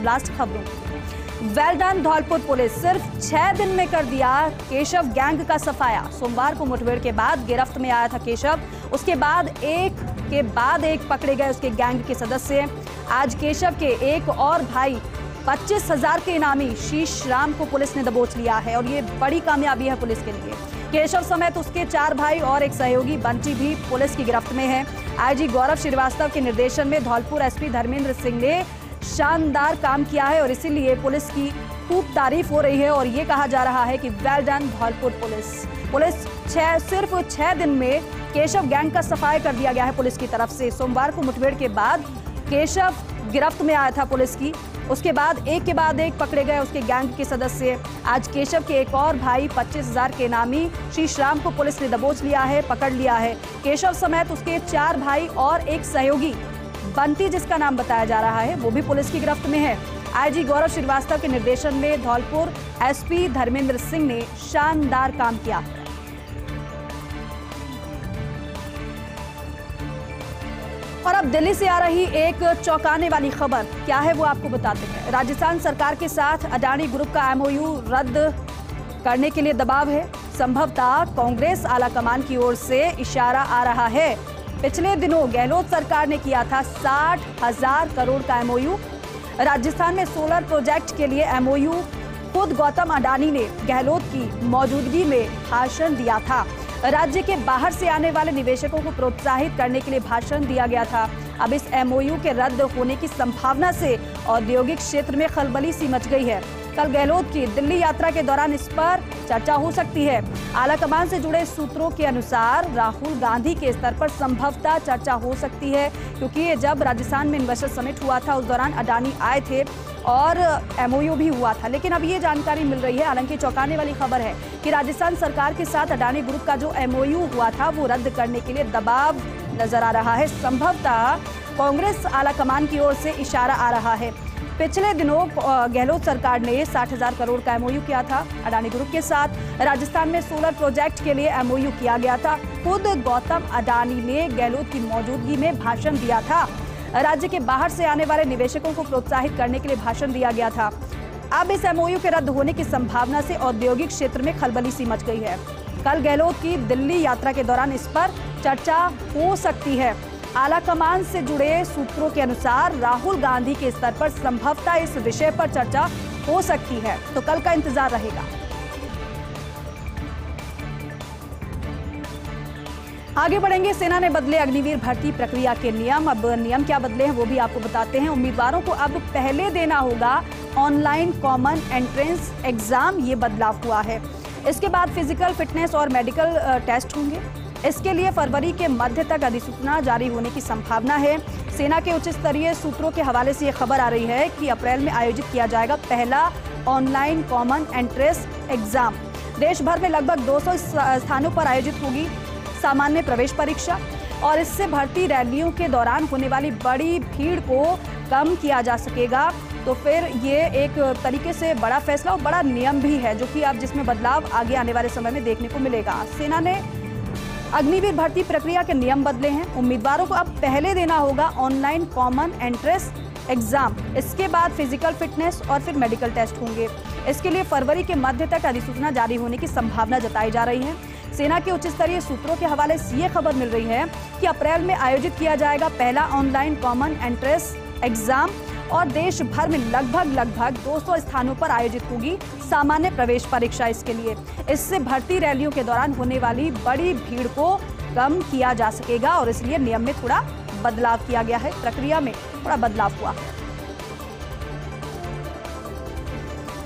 Blast खबरों। Well done Dholpur police, सिर्फ 6 दिन में कर दिया केशव गैंग का सफाया। सोमवार को मुठभेड़ के बाद गिरफ्त में आया था केशव, उसके बाद एक के बाद एक पकड़े गए उसके गैंग के सदस्य। आज केशव के एक और भाई 25,000 के इनामी शीश राम को पुलिस ने दबोच लिया है और ये बड़ी कामयाबी है पुलिस के लिए। केशव समेत उसके 4 भाई और एक सहयोगी बंटी भी पुलिस की गिरफ्त में है। आईजी गौरव श्रीवास्तव के निर्देशन में धौलपुर एसपी धर्मेंद्र सिंह ने शानदार काम किया है और इसीलिए पुलिस की खूब तारीफ हो रही है और ये कहा जा रहा है कि वेल डन धौलपुर पुलिस। सिर्फ 6 दिन में केशव गैंग का सफाया कर दिया गया है पुलिस की तरफ से। सोमवार को मुठभेड़ के बाद केशव गिरफ्त में आया था पुलिस की, उसके बाद एक पकड़े गए उसके गैंग के सदस्य। आज केशव के एक और भाई 25,000 के इनामी शीश राम को पुलिस ने दबोच लिया है, पकड़ लिया है। केशव समेत उसके 4 भाई और एक सहयोगी बंटी, जिसका नाम बताया जा रहा है, वो भी पुलिस की गिरफ्त में है। आईजी गौरव श्रीवास्तव के निर्देशन में धौलपुर एसपी धर्मेंद्र सिंह ने शानदार काम किया। और अब दिल्ली से आ रही एक चौंकाने वाली खबर क्या है वो आपको बताते हैं। राजस्थान सरकार के साथ अडानी ग्रुप का एमओयू रद्द करने के लिए दबाव है। संभवतः कांग्रेस आलाकमान की ओर से इशारा आ रहा है। पिछले दिनों गहलोत सरकार ने किया था 60,000 करोड़ का एमओयू। राजस्थान में सोलर प्रोजेक्ट के लिए एमओयू खुद गौतम अडानी ने गहलोत की मौजूदगी में भाषण दिया था। राज्य के बाहर से आने वाले निवेशकों को प्रोत्साहित करने के लिए भाषण दिया गया था। अब इस एमओयू के रद्द होने की संभावना से औद्योगिक क्षेत्र में खलबली सी मच गई है। कल गहलोत की दिल्ली यात्रा के दौरान इस पर चर्चा हो सकती है। आलाकमान से जुड़े सूत्रों के अनुसार राहुल गांधी के स्तर पर संभवतः चर्चा हो सकती है, क्योंकि जब राजस्थान में इन्वेस्टर समिट हुआ था उस दौरान अडानी आए थे और एमओयू भी हुआ था। लेकिन अब ये जानकारी मिल रही है, हालांकि चौंकाने वाली खबर है कि राजस्थान सरकार के साथ अडानी ग्रुप का जो एमओयू हुआ था वो रद्द करने के लिए दबाव नजर आ रहा है। संभवतः कांग्रेस आलाकमान की ओर से इशारा आ रहा है। पिछले दिनों गहलोत सरकार ने 60,000 करोड़ का एमओयू किया था अडानी ग्रुप के साथ। राजस्थान में सोलर प्रोजेक्ट के लिए एमओयू किया गया था। खुद गौतम अडानी ने गहलोत की मौजूदगी में भाषण दिया था। राज्य के बाहर से आने वाले निवेशकों को प्रोत्साहित करने के लिए भाषण दिया गया था। अब इस एमओयू के रद्द होने की संभावना से औद्योगिक क्षेत्र में खलबली सी मच गई है। कल गहलोत की दिल्ली यात्रा के दौरान इस पर चर्चा हो सकती है। आलाकमान से जुड़े सूत्रों के अनुसार राहुल गांधी के स्तर पर संभवतः इस विषय पर चर्चा हो सकती है, तो कल का इंतजार रहेगा। आगे बढ़ेंगे। सेना ने बदले अग्निवीर भर्ती प्रक्रिया के नियम। अब नियम क्या बदले हैं वो भी आपको बताते हैं। उम्मीदवारों को अब पहले देना होगा ऑनलाइन कॉमन एंट्रेंस एग्जाम, ये बदलाव हुआ है। इसके बाद फिजिकल फिटनेस और मेडिकल टेस्ट होंगे। इसके लिए फरवरी के मध्य तक अधिसूचना जारी होने की संभावना है। सेना के उच्च स्तरीय सूत्रों के हवाले से ये खबर आ रही है कि अप्रैल में आयोजित किया जाएगा पहला ऑनलाइन कॉमन एंट्रेंस एग्जाम। देश भर में लगभग 200 स्थानों पर आयोजित होगी सामान्य प्रवेश परीक्षा और इससे भर्ती रैलियों के दौरान होने वाली बड़ी भीड़ को कम किया जा सकेगा। तो फिर ये एक तरीके से बड़ा फैसला और बड़ा नियम भी है, जो कि अब जिसमें बदलाव आगे आने वाले समय में देखने को मिलेगा। सेना ने अग्निवीर भर्ती प्रक्रिया के नियम बदले हैं। उम्मीदवारों को अब पहले देना होगा ऑनलाइन कॉमन एंट्रेंस एग्जाम, इसके बाद फिजिकल फिटनेस और फिर मेडिकल टेस्ट होंगे। इसके लिए फरवरी के मध्य तक अधिसूचना जारी होने की संभावना जताई जा रही है। सेना के उच्च स्तरीय सूत्रों के हवाले से ये खबर मिल रही है कि अप्रैल में आयोजित किया जाएगा पहला ऑनलाइन कॉमन एंट्रेंस एग्जाम और देश भर में लगभग 200 स्थानों पर आयोजित होगी सामान्य प्रवेश परीक्षा। इसके लिए इससे भर्ती रैलियों के दौरान होने वाली बड़ी भीड़ को कम किया जा सकेगा और इसलिए नियम में थोड़ा बदलाव किया गया है, प्रक्रिया में थोड़ा बदलाव हुआ है।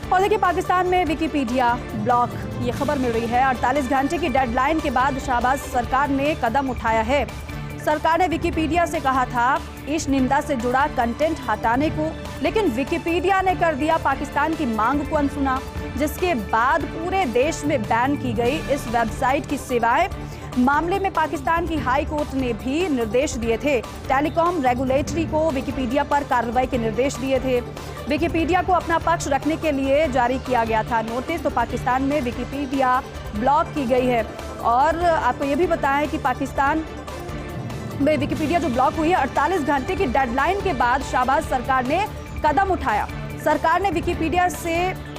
और देखिए, पाकिस्तान में विकिपीडिया ब्लॉक, ये खबर मिल रही है। 48 घंटे की डेडलाइन के बाद शाहबाज सरकार ने कदम उठाया है। सरकार ने विकिपीडिया से कहा था इस निंदा से जुड़ा कंटेंट हटाने को, लेकिन विकिपीडिया ने कर दिया पाकिस्तान की मांग को अनसुना, जिसके बाद पूरे देश में बैन की गई इस वेबसाइट की सेवाएं। मामले में पाकिस्तान की हाई कोर्ट ने भी निर्देश दिए थे। टेलीकॉम रेगुलेटरी को विकिपीडिया पर कार्रवाई के निर्देश दिए थे। विकिपीडिया को अपना पक्ष रखने के लिए जारी किया गया था नोटिस। तो पाकिस्तान में विकिपीडिया ब्लॉक की गई है और आपको ये भी बताया कि पाकिस्तान विकिपीडिया जो ब्लॉक हुई है 48 घंटे की डेडलाइन के बाद शाहबाज सरकार ने कदम उठाया। सरकार ने विकिपीडिया से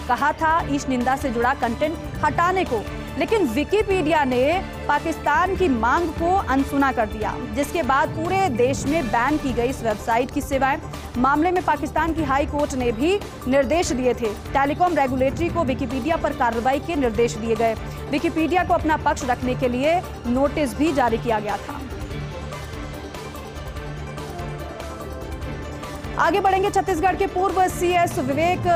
कहा था ईश निंदा से जुड़ा कंटेंट हटाने को, लेकिन विकिपीडिया ने पाकिस्तान की मांग को अनसुना कर दिया, जिसके बाद पूरे देश में बैन की गई इस वेबसाइट की सेवाएं। मामले में पाकिस्तान की हाई कोर्ट ने भी निर्देश दिए थे। टेलीकॉम रेगुलेटरी को विकिपीडिया पर कार्रवाई के निर्देश दिए गए। विकिपीडिया को अपना पक्ष रखने के लिए नोटिस भी जारी किया गया था। आगे बढ़ेंगे। छत्तीसगढ़ के पूर्व सीएस विवेक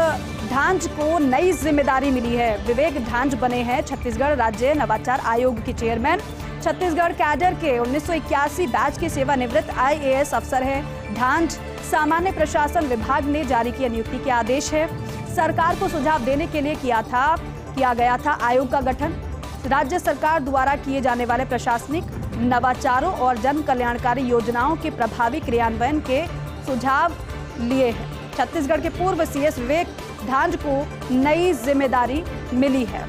ढांज को नई जिम्मेदारी मिली है। विवेक ढांज बने हैं छत्तीसगढ़ राज्य नवाचार आयोग के चेयरमैन। छत्तीसगढ़ कैडर के 1981 बैच के सेवानिवृत्त IAS अफसर हैं। ढांज सामान्य प्रशासन विभाग ने जारी किया नियुक्ति के आदेश है। सरकार को सुझाव देने के लिए किया गया था आयोग का गठन। राज्य सरकार द्वारा किए जाने वाले प्रशासनिक नवाचारों और जन कल्याणकारी योजनाओं के प्रभावी क्रियान्वयन के सुझाव लिए हैं। छत्तीसगढ़ के पूर्व सीएस विवेक ढांज को नई जिम्मेदारी मिली है।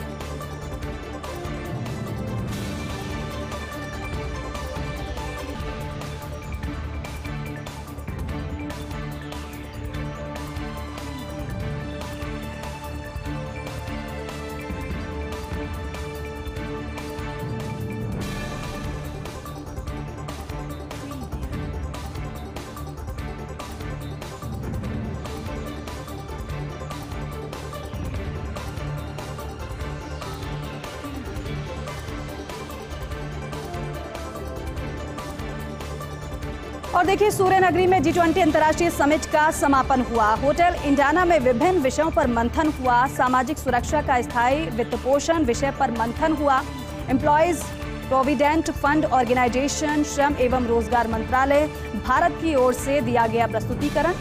और देखिए, सूर्यनगरी में G20 अंतर्राष्ट्रीय समिट का समापन हुआ। होटल इंडियाना में विभिन्न विषयों पर मंथन हुआ। सामाजिक सुरक्षा का स्थायी वित्त पोषण विषय पर मंथन हुआ। एम्प्लॉयज प्रोविडेंट फंड ऑर्गेनाइजेशन, श्रम एवं रोजगार मंत्रालय भारत की ओर से दिया गया प्रस्तुतिकरण।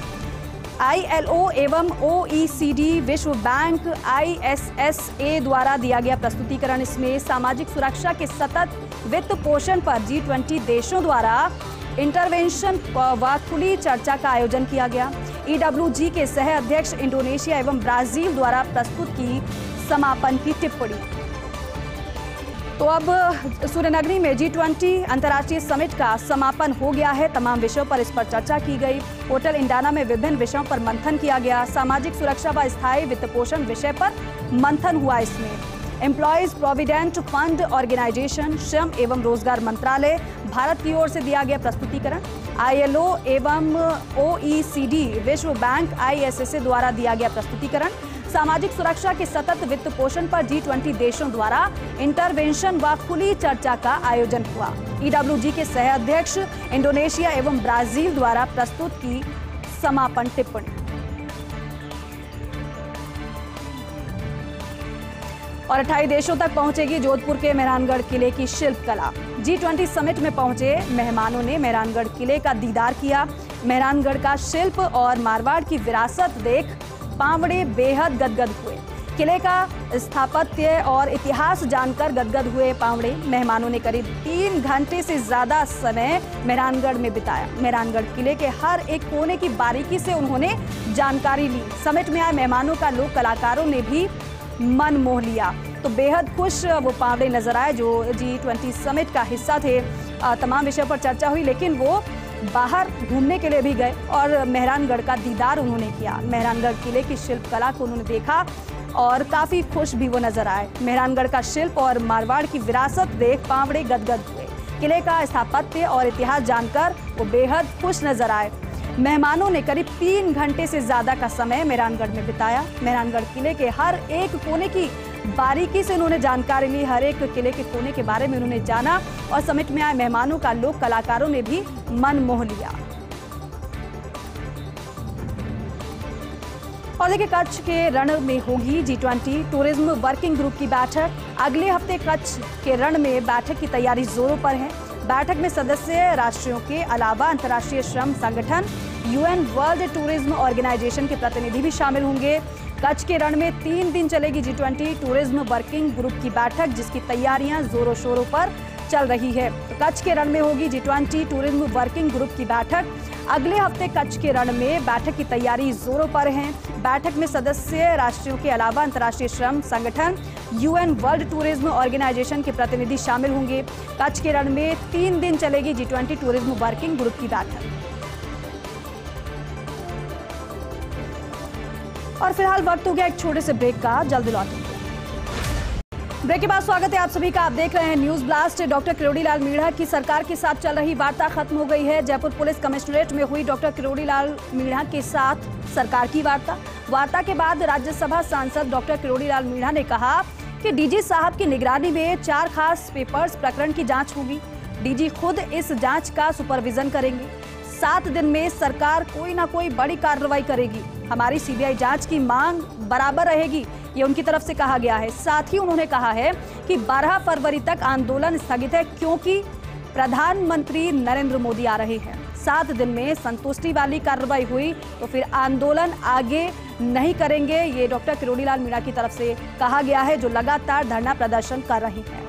ILO एवं OECD, विश्व बैंक, ISSA द्वारा दिया गया प्रस्तुतिकरण। इसमें सामाजिक सुरक्षा के सतत वित्त पोषण पर G20 देशों द्वारा इंटरवेंशन व खुली चर्चा का आयोजन किया गया। EWG के सह अध्यक्ष इंडोनेशिया एवं ब्राजील द्वारा प्रस्तुत की समापन की टिप्पणी। तो अब सूर्यनगरी में G20 अंतर्राष्ट्रीय समिट का समापन हो गया है। तमाम विषयों पर इस पर चर्चा की गई। होटल इंडियाना में विभिन्न विषयों पर मंथन किया गया। सामाजिक सुरक्षा व स्थायी वित्त पोषण विषय पर मंथन हुआ। इसमें एम्प्लॉयज प्रोविडेंट फंड ऑर्गेनाइजेशन, श्रम एवं रोजगार मंत्रालय भारत की ओर से दिया गया प्रस्तुतिकरण। ILO एवं OECD, विश्व बैंक, ISSA द्वारा दिया गया प्रस्तुतिकरण। सामाजिक सुरक्षा के सतत वित्त पोषण पर G20 देशों द्वारा इंटरवेंशन व खुली चर्चा का आयोजन हुआ। EWG के सह अध्यक्ष इंडोनेशिया एवं ब्राजील द्वारा प्रस्तुत की समापन टिप्पणी। और 28 देशों तक पहुंचेगी जोधपुर के मेहरानगढ़ किले की शिल्प कला। G20 समिट में पहुंचे मेहमानों ने मेहरानगढ़ किले का दीदार किया। मेहरानगढ़ का शिल्प और मारवाड़ की विरासत देख पावड़े बेहद गदगद हुए। किले का स्थापत्य और इतिहास जानकर गदगद हुए पावड़े। मेहमानों ने करीब 3 घंटे से ज्यादा समय मेहरानगढ़ में बिताया। मेहरानगढ़ किले के हर एक कोने की बारीकी से उन्होंने जानकारी ली। समिट में आए मेहमानों का लोक कलाकारों ने भी मन मोह लिया। तो बेहद खुश वो पावड़े नजर आए जो G20 समिट का हिस्सा थे। तमाम विषयों पर चर्चा हुई, लेकिन वो बाहर घूमने के लिए भी गए और मेहरानगढ़ का दीदार उन्होंने किया। मेहरानगढ़ किले की शिल्प कला को उन्होंने देखा और काफी खुश भी वो नजर आए। मेहरानगढ़ का शिल्प और मारवाड़ की विरासत देख पावड़े गदगद हुए। किले का स्थापत्य और इतिहास जानकर वो बेहद खुश नजर आए। मेहमानों ने करीब 3 घंटे से ज्यादा का समय मेहरानगढ़ में बिताया। मेहरानगढ़ किले के हर एक कोने की बारीकी से उन्होंने जानकारी ली। हर एक किले के कोने के बारे में उन्होंने जाना और समिट में आए मेहमानों का लोक कलाकारों ने भी मन मोह लिया। और देखिए, कच्छ के रण में होगी G20 टूरिज्म वर्किंग ग्रुप की बैठक। अगले हफ्ते कच्छ के रण में बैठक की तैयारी जोरों पर है। बैठक में सदस्य राष्ट्रों के अलावा अंतर्राष्ट्रीय श्रम संगठन, UN वर्ल्ड टूरिज्म ऑर्गेनाइजेशन के प्रतिनिधि भी शामिल होंगे। कच्छ के रण में 3 दिन चलेगी G20 टूरिज्म वर्किंग ग्रुप की बैठक, जिसकी तैयारियां जोरों शोरों पर चल रही है। तो कच्छ के रण में होगी G20 टूरिज्म वर्किंग ग्रुप की बैठक। अगले हफ्ते कच्छ के रण में बैठक की तैयारी जोरों पर है। बैठक में सदस्य राष्ट्रों के अलावा अंतर्राष्ट्रीय श्रम संगठन, UN वर्ल्ड टूरिज्म ऑर्गेनाइजेशन के प्रतिनिधि शामिल होंगे। कच्छ के रण में 3 दिन चलेगी G20 टूरिज्म वर्किंग ग्रुप की बैठक। और फिलहाल वक्त हो गया एक छोटे से ब्रेक का, जल्द लौटेंगे। ब्रेक के बाद स्वागत है आप सभी का। आप देख रहे हैं news blast. Doctor Kirori Lal Meena की सरकार के साथ चल रही वार्ता खत्म हो गई है। जयपुर पुलिस कमिश्नरेट में हुई डॉक्टर किरोड़ी लाल मीणा के साथ सरकार की वार्ता के बाद राज्यसभा सांसद डॉक्टर किरोड़ी लाल मीणा ने कहा कि डीजी साहब की निगरानी में 4 खास पेपर्स प्रकरण की जांच होगी। डीजी खुद इस जांच का सुपरविजन करेंगे। 7 दिन में सरकार कोई ना कोई बड़ी कार्रवाई करेगी। हमारी सीबीआई जांच की मांग बराबर रहेगी, ये उनकी तरफ से कहा गया है। साथ ही उन्होंने कहा है कि 12 फरवरी तक आंदोलन स्थगित है क्योंकि प्रधानमंत्री नरेंद्र मोदी आ रहे हैं। 7 दिन में संतुष्टि वाली कार्रवाई हुई तो फिर आंदोलन आगे नहीं करेंगे, ये डॉक्टर किरोड़ी लाल मीणा की तरफ से कहा गया है, जो लगातार धरना प्रदर्शन कर रही हैं।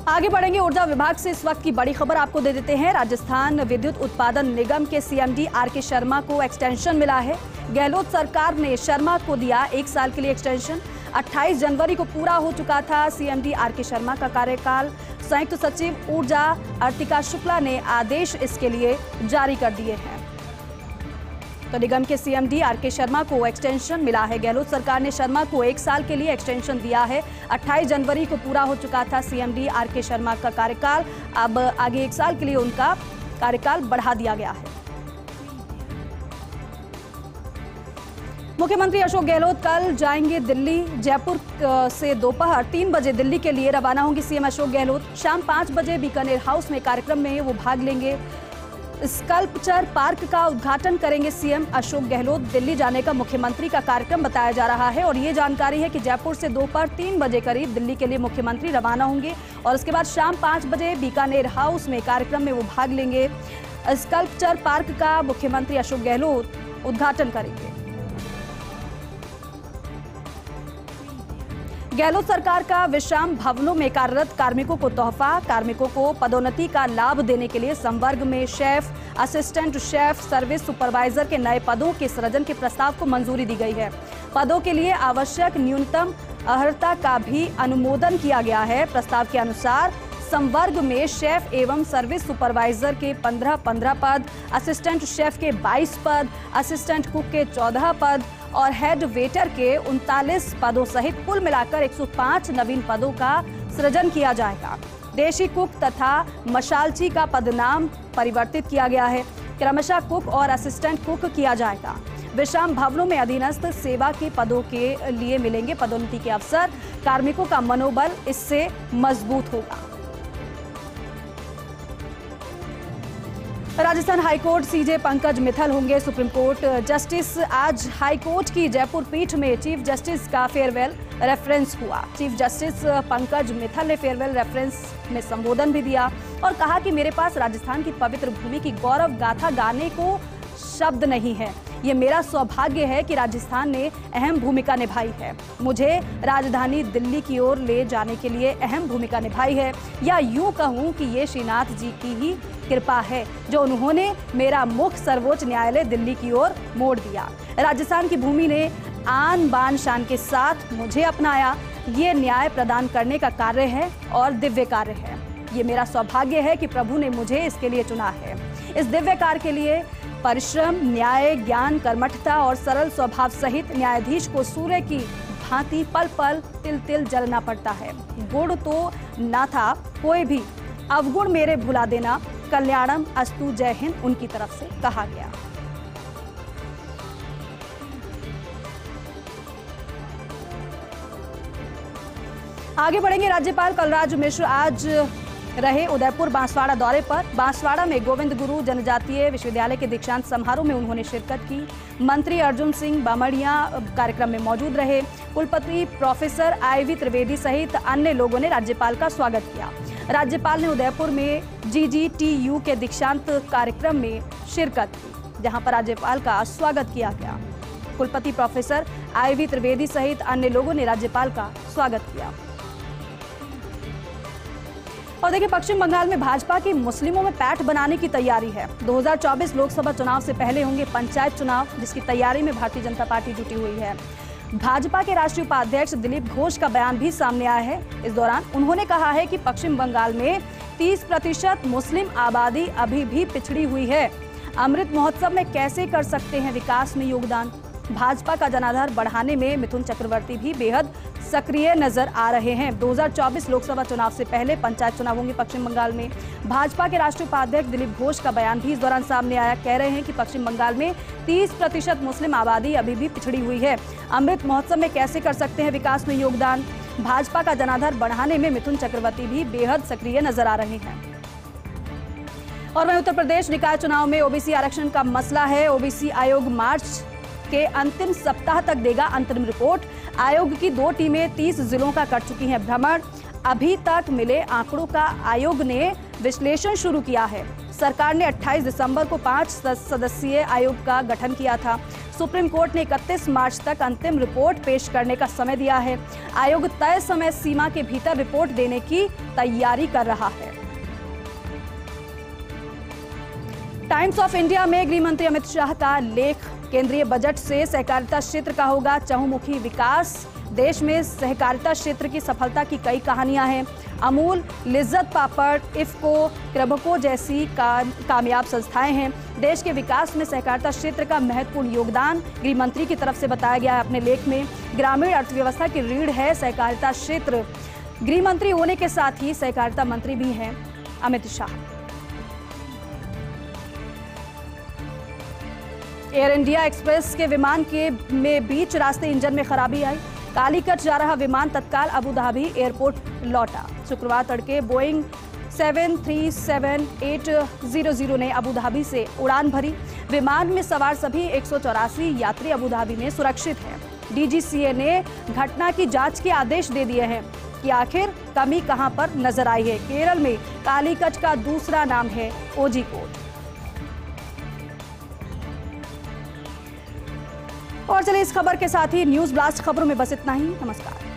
आगे बढ़ेंगे। ऊर्जा विभाग से इस वक्त की बड़ी खबर आपको दे देते हैं। राजस्थान विद्युत उत्पादन निगम के सीएमडी आर.के. शर्मा को एक्सटेंशन मिला है। गहलोत सरकार ने शर्मा को दिया 1 साल के लिए एक्सटेंशन। 28 जनवरी को पूरा हो चुका था सीएमडी आर.के. शर्मा का कार्यकाल। संयुक्त सचिव ऊर्जा अर्तिका शुक्ला ने आदेश इसके लिए जारी कर दिए हैं। तो निगम के सीएमडी आर.के. शर्मा को एक्सटेंशन मिला है। गहलोत सरकार ने शर्मा को 1 साल के लिए एक्सटेंशन दिया है। 28 जनवरी को पूरा हो चुका था सीएमडी आर.के. शर्मा का कार्यकाल। अब आगे 1 साल के लिए उनका कार्यकाल बढ़ा दिया गया है। मुख्यमंत्री अशोक गहलोत कल जाएंगे दिल्ली। जयपुर से दोपहर 3 बजे दिल्ली के लिए रवाना होंगे सीएम अशोक गहलोत। शाम 5 बजे बीकानेर हाउस में कार्यक्रम में वो भाग लेंगे। स्कल्पचर पार्क का उद्घाटन करेंगे सीएम अशोक गहलोत। दिल्ली जाने का मुख्यमंत्री का कार्यक्रम बताया जा रहा है और ये जानकारी है कि जयपुर से दोपहर 3 बजे करीब दिल्ली के लिए मुख्यमंत्री रवाना होंगे और उसके बाद शाम 5 बजे बीकानेर हाउस में कार्यक्रम में वो भाग लेंगे। स्कल्पचर पार्क का मुख्यमंत्री अशोक गहलोत उद्घाटन करेंगे। गहलोत सरकार का विश्राम भवनों में कार्यरत कार्मिकों को तोहफा। कार्मिकों को पदोन्नति का लाभ देने के लिए संवर्ग में chef, assistant chef, service supervisor के नए पदों के सृजन के प्रस्ताव को मंजूरी दी गई है। पदों के लिए आवश्यक न्यूनतम अर्हता का भी अनुमोदन किया गया है। प्रस्ताव के अनुसार संवर्ग में शेफ एवं सर्विस सुपरवाइजर के 15 पद, असिस्टेंट शेफ के 22 पद, असिस्टेंट कुक के 14 पद और हेड वेटर के 39 पदों सहित कुल मिलाकर 105 नवीन पदों का सृजन किया जाएगा। देशी कुक तथा मशालची का पदनाम परिवर्तित किया गया है। क्रमशः कुक और असिस्टेंट कुक किया जाएगा। विश्राम भवनों में अधीनस्थ सेवा के पदों के लिए मिलेंगे पदोन्नति के अवसर। कार्मिकों का मनोबल इससे मजबूत होगा। राजस्थान हाईकोर्ट सीजे पंकज मित्तल होंगे सुप्रीम कोर्ट जस्टिस। आज हाईकोर्ट की जयपुर पीठ में चीफ जस्टिस का फेयरवेल रेफरेंस हुआ। चीफ जस्टिस पंकज मित्तल ने फेयरवेल रेफरेंस में संबोधन भी दिया और कहा कि मेरे पास राजस्थान की पवित्र भूमि की गौरव गाथा गाने को शब्द नहीं है। ये मेरा सौभाग्य है कि राजस्थान ने अहम भूमिका निभाई है। मुझे राजधानी दिल्ली की ओर ले जाने के लिए अहम भूमिका निभाई है, या यूं कहूं कि ये श्रीनाथ जी की ही कृपा है जो उन्होंने मेरा मुख सर्वोच्च न्यायालय दिल्ली की ओर मोड़ दिया। राजस्थान की भूमि ने आन बान शान के साथ मुझे अपनाया। ये न्याय प्रदान करने का कार्य है और दिव्य कार्य है। ये मेरा सौभाग्य है कि प्रभु ने मुझे इसके लिए चुना है। इस दिव्य कार्य के लिए परिश्रम, न्याय, ज्ञान, कर्मठता और सरल स्वभाव सहित न्यायाधीश को सूर्य की भांति पल पल तिल तिल जलना पड़ता है। गुण तो ना था कोई भी, अवगुण मेरे भुला देना। कल्याणम अस्तु, जय हिंद उनकी तरफ से कहा गया। आगे बढ़ेंगे। राज्यपाल कलराज मिश्र आज रहे उदयपुर बांसवाड़ा दौरे पर। बांसवाड़ा में गोविंद गुरु जनजातीय विश्वविद्यालय के दीक्षांत समारोह में उन्होंने शिरकत की। मंत्री अर्जुन सिंह बामड़िया कार्यक्रम में मौजूद रहे। कुलपति प्रोफेसर आईवी त्रिवेदी सहित अन्य लोगों ने राज्यपाल का स्वागत किया। राज्यपाल ने उदयपुर में GGTU के दीक्षांत कार्यक्रम में शिरकत की, जहां पर राज्यपाल का स्वागत किया गया। कुलपति प्रोफेसर आईवी त्रिवेदी सहित अन्य लोगों ने राज्यपाल का स्वागत किया। और देखिए, पश्चिम बंगाल में भाजपा की मुस्लिमों में पैठ बनाने की तैयारी है। 2024 लोकसभा चुनाव से पहले होंगे पंचायत चुनाव, जिसकी तैयारी में भारतीय जनता पार्टी जुटी हुई है। भाजपा के राष्ट्रीय उपाध्यक्ष दिलीप घोष का बयान भी सामने आया है। इस दौरान उन्होंने कहा है कि पश्चिम बंगाल में 30% मुस्लिम आबादी अभी भी पिछड़ी हुई है। अमृत महोत्सव में कैसे कर सकते हैं विकास में योगदान। भाजपा का जनाधार बढ़ाने में मिथुन चक्रवर्ती भी बेहद सक्रिय नजर आ रहे हैं। 2024 लोकसभा चुनाव से पहले पंचायत चुनाव होंगे पश्चिम बंगाल में। भाजपा के राष्ट्रीय उपाध्यक्ष दिलीप घोष का बयान भी इस दौरान सामने आया। कह रहे हैं कि पश्चिम बंगाल में 30% मुस्लिम आबादी अभी भी पिछड़ी हुई है। अमृत महोत्सव में कैसे कर सकते हैं विकास में योगदान। भाजपा का जनाधार बढ़ाने में मिथुन चक्रवर्ती भी बेहद सक्रिय नजर आ रहे हैं। और वहीं उत्तर प्रदेश निकाय चुनाव में ओबीसी आरक्षण का मसला है। ओबीसी आयोग मार्च के अंतिम सप्ताह तक देगा अंतरिम रिपोर्ट। आयोग की 2 टीमें 30 जिलों का कर चुकी हैं भ्रमण। अभी तक मिले आंकड़ों का आयोग ने विश्लेषण शुरू किया है। सरकार ने 28 दिसंबर को 5 सदस्यीय आयोग का गठन किया था। सुप्रीम कोर्ट ने 31 मार्च तक अंतिम रिपोर्ट पेश करने का समय दिया है। आयोग तय समय सीमा के भीतर रिपोर्ट देने की तैयारी कर रहा है। टाइम्स ऑफ इंडिया में गृह मंत्री अमित शाह का लेख, केंद्रीय बजट से सहकारिता क्षेत्र का होगा चहुमुखी विकास। देश में सहकारिता क्षेत्र की सफलता की कई कहानियां हैं। अमूल, लिज्जत पापड़, इफ्को, क्रबको जैसी कामयाब संस्थाएं हैं। देश के विकास में सहकारिता क्षेत्र का महत्वपूर्ण योगदान गृह मंत्री की तरफ से बताया गया है अपने लेख में। ग्रामीण अर्थव्यवस्था की रीढ़ है सहकारिता क्षेत्र। गृह मंत्री होने के साथ ही सहकारिता मंत्री भी हैं Amit Shah. Air India express के विमान में बीच रास्ते इंजन में खराबी आई। कालीकट जा रहा विमान तत्काल अबू धाबी एयरपोर्ट लौटा। शुक्रवार तड़के बोइंग 737-800 ने अबू धाबी से उड़ान भरी। विमान में सवार सभी 184 यात्री अबू धाबी में सुरक्षित हैं। डीजीसीए ने घटना की जांच के आदेश दे दिए हैं कि आखिर कमी कहां पर नजर आई है। केरल में कालीकट का दूसरा नाम है कोझिकोड। और चलिए इस खबर के साथ ही न्यूज ब्लास्ट खबरों में बस इतना ही। नमस्कार।